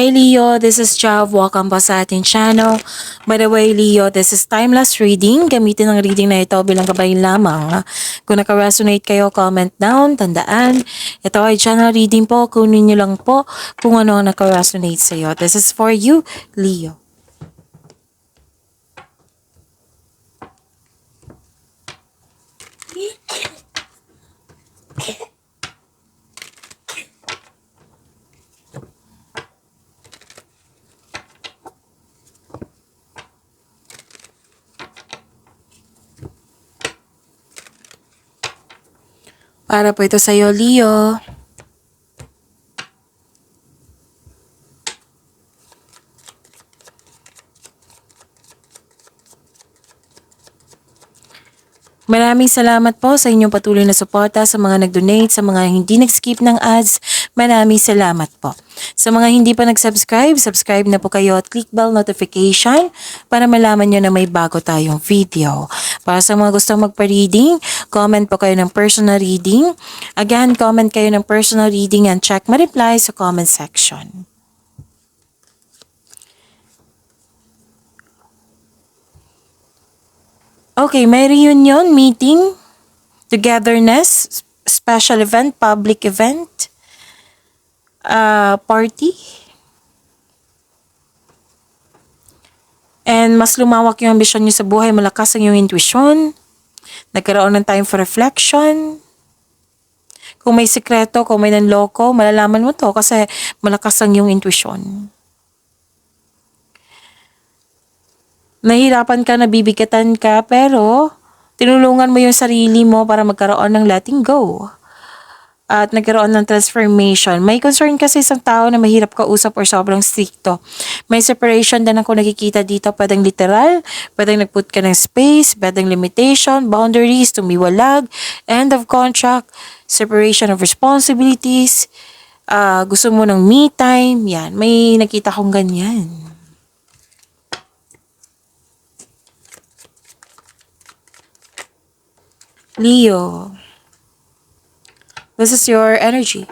Hi Leo, this is Jav. Welcome po sa ating channel. By the way Leo, this is timeless reading. Gamitin ang reading na ito bilang gabay lamang. Kung naka-resonate kayo, comment down. Tandaan, ito ay channel reading po. Kunin nyo lang po kung ano ang naka-resonate sa iyo. This is for you, Leo. Para po ito sa iyo, Leo. Maraming salamat po sa inyong patuloy na suporta, sa mga nag-donate, sa mga hindi nag-skip ng ads. Maraming salamat po. Sa mga hindi pa nag-subscribe, subscribe na po kayo at click bell notification para malaman nyo na may bago tayong video. Para sa mga gustong magpa-reading, comment po kayo ng personal reading. Again, comment kayo ng personal reading and check my reply sa comment section. Okay, may reunion, meeting, togetherness, special event, public event, party. And mas lumawak yung ambisyon nyo sa buhay, malakas ang yung intuition, nagkaroon ng time for reflection. Kung may sekreto, kung may nanloko, malalaman mo to kasi malakas ang yung intuition. Nahihirapan ka, nabibigatan ka, pero tinulungan mo yung sarili mo para magkaroon ng letting go. At nagkaroon ng transformation. May concern kasi isang tao na mahirap kausap or sobrang stricto. May separation din ako nakikita dito. Pwedeng literal, pwedeng nagput ka ng space, pwedeng limitation, boundaries, tumiwalag, end of contract, separation of responsibilities, gusto mo ng me time, yan. May nakita kong ganyan. Leo, this is your energy.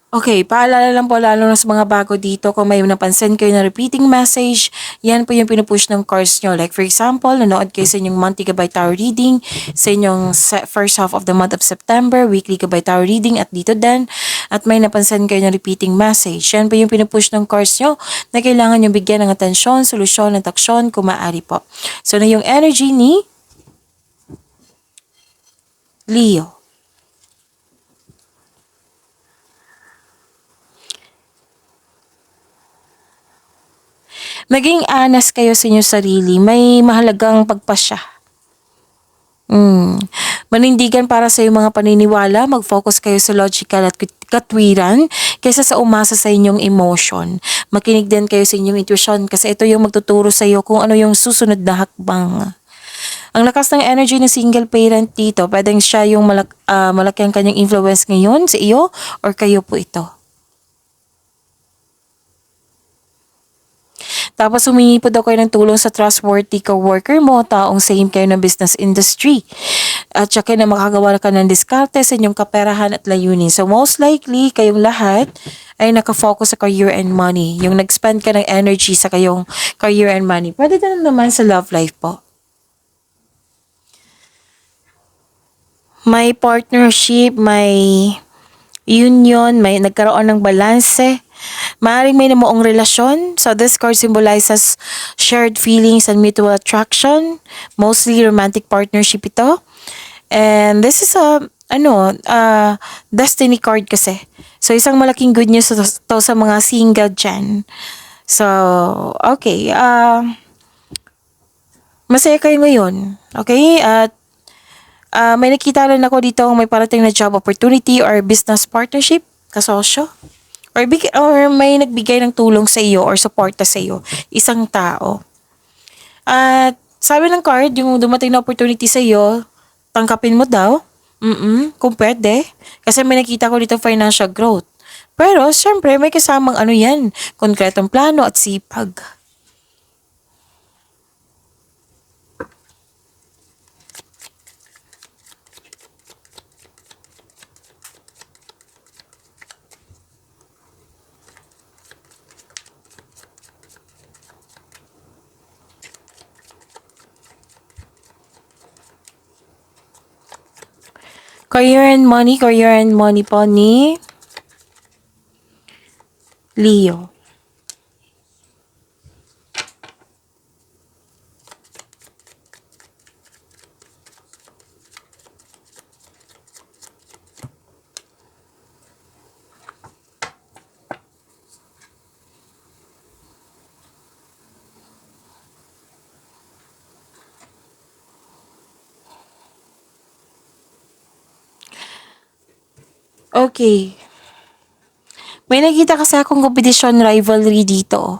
Okay, paalala lang po lalo na sa mga bago dito, kung may napansin kayo na repeating message, yan po yung pinupush ng cards nyo. Like for example, nanood kayo sa inyong monthly Gabay Tarot reading, sa inyong first half of the month of September, weekly Gabay Tarot reading at dito din. At may napansin kayo na repeating message. Yan po yung pinupush ng cards nyo na kailangan nyo bigyan ng atensyon, solusyon at aksyon kung maaari po. So na yung energy ni Leo. Maging honest kayo sa inyong sarili. May mahalagang pagpasya. Manindigan para sa iyong mga paniniwala. Mag-focus kayo sa logical at katwiran kaysa sa umasa sa inyong emotion. Makinig din kayo sa inyong intuition kasi ito yung magtuturo sa iyo kung ano yung susunod na hakbang. Ang lakas ng energy ng single parent dito, pwedeng siya yung malaki ang kanyang influence ngayon sa iyo or kayo po ito. Tapos humingi po daw kayo ng tulong sa trustworthy co-worker mo, taong same kayo ng business industry. At saka na makagawa ka ng diskarte sa inyong kaperahan at layunin. So most likely, kayong lahat ay nakafocus sa career and money. Yung nag-spend ka ng energy sa kayong career and money. Pwede din naman sa love life po. May partnership, may union, may nagkaroon ng balanse. Maaaring may namuong relasyon. So this card symbolizes shared feelings and mutual attraction. Mostly romantic partnership ito. And this is a destiny card kasi. So isang malaking good news to sa mga single dyan. So, okay. Masaya kayo ngayon. Okay? At may nakita rin ako dito may parating na job opportunity or business partnership, kasosyo. Or may nagbigay ng tulong sa iyo or suporta sa iyo, isang tao. At sabi ng card, yung dumating na opportunity sa iyo, tangkapin mo daw. Kung pwede. Kasi may nakita ko dito financial growth. Pero, syempre, may kasamang ano yan, konkretong plano at sipag. Career and money po ni Leo. Okay. May nakita kasi akong competition rivalry dito.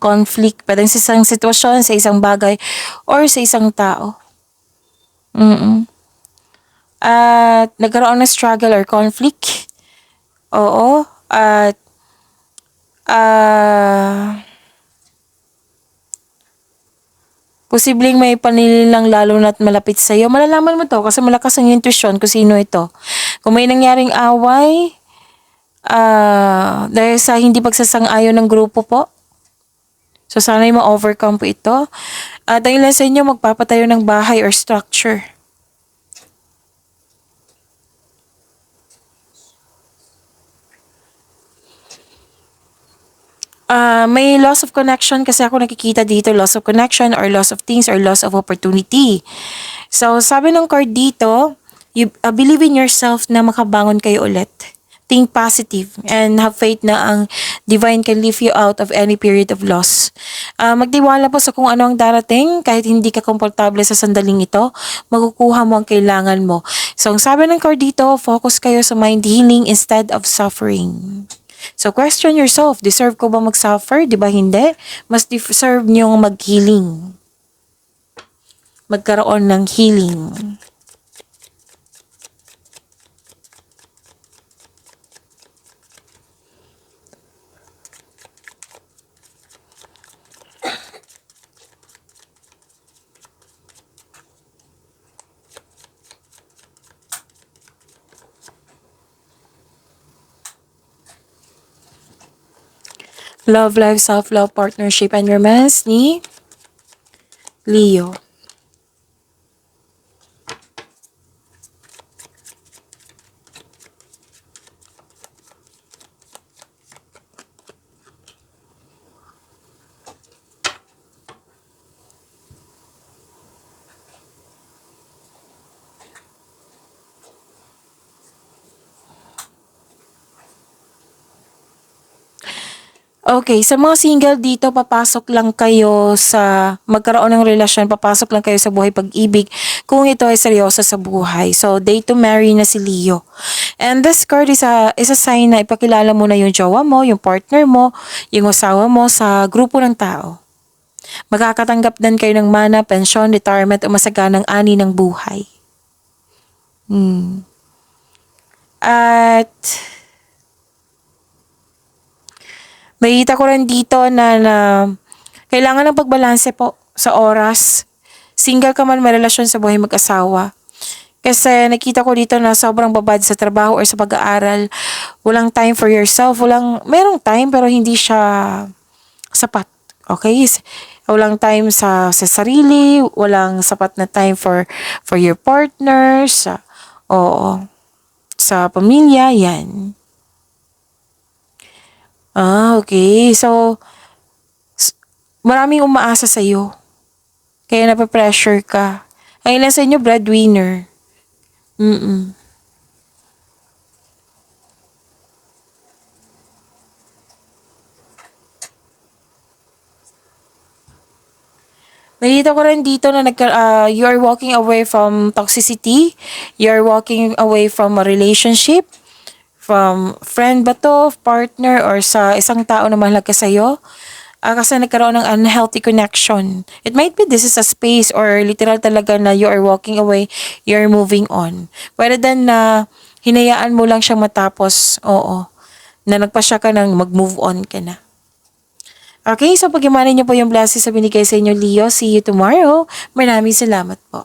Conflict, pwedeng sa isang sitwasyon, sa isang bagay, or sa isang tao. At nagkaroon ng struggle or conflict. Oo. At posibleng may panililang lalo na't malapit sa iyo. Malalaman mo to kasi malakas ang intuition kung sino ito. Kung may nangyaring away, dahil sa hindi pagsasang-ayon ng grupo po. So, sana'y ma-overcome po ito. At ang ilan sa inyo magpapatayo ng bahay or structure. May loss of connection kasi ako nakikita dito, loss of connection or loss of things or loss of opportunity. So, sabi ng card dito, you believe in yourself na makabangon kayo ulit. Think positive and have faith na ang divine can lift you out of any period of loss. Magtiwala po sa kung ano ang darating kahit hindi ka komportable sa sandaling ito, makukuha mo ang kailangan mo. So, ang sabi ng card dito, focus kayo sa mind healing instead of suffering. So, question yourself, deserve ko ba mag-suffer? Di ba hindi? Mas deserve niyong mag-healing. Magkaroon ng healing. Love life, self-love, partnership, and romance ni Leo. Okay, sa mga single dito, papasok lang kayo sa magkaroon ng relasyon, papasok lang kayo sa buhay pag-ibig kung ito ay seryoso sa buhay. So, date to marry na si Leo. And this card is a sign na ipakilala mo na yung jowa mo, yung partner mo, yung asawa mo sa grupo ng tao. Magkakatanggap din kayo ng mana, pensyon, retirement o masaganang ani ng buhay. At makikita ko rin dito na kailangan ng pagbalanse po sa oras. Single ka man, may relasyon sa buhay mag-asawa. Kasi nakita ko dito na sobrang babad sa trabaho or sa pag-aaral. Walang time for yourself. Merong time pero hindi siya sapat. Okay? Walang time sa sarili. Walang sapat na time for your partners. Sa pamilya, yan. Okay. So, maraming umaasa sa iyo. Kaya napapressure ka. Ang ilan sa inyo, breadwinner. Nakita ko rin dito na you are walking away from toxicity. You are walking away from a relationship. From friend ba to, partner, or sa isang tao na mahalaga sa'yo. Kasi nagkaroon ng unhealthy connection. It might be this is a space or literal talaga na you are walking away, you are moving on. Pwede din na hinayaan mo lang siyang matapos, oo, na nagpasya ka nang mag-move on ka na. Okay, so pag-imanin niyo po yung blessings sa binigay sa inyo, Leo. See you tomorrow. Maraming salamat po.